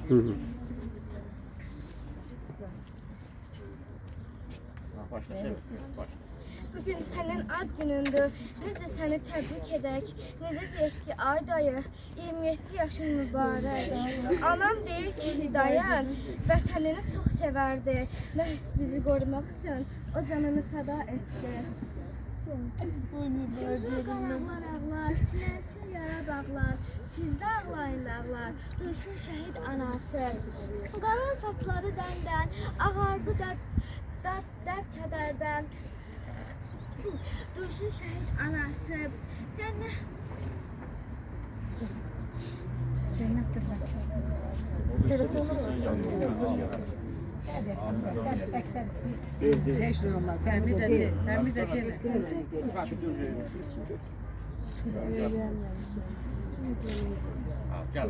Hı hı. Bugün sənin ad günündür. Necə səni təbrik edək? Necə deyək ki, ay dayı, 27 yaşın mübarək. Anam deyir ki, dayın vətənini çox sevərdi. Məhz bizi qorumaq üçün o canını fəda etdi. Ağlar ağlar, sinəsi yara bağlar. Sizdə ağlayın dağlar, duysun şəhid anası. Qara saçları dəndən, ağardı dərd kədərdən. Dursun şəhid anası. Cənnətdir. Telefonu Heç nə olmaz. Həmi də Gel.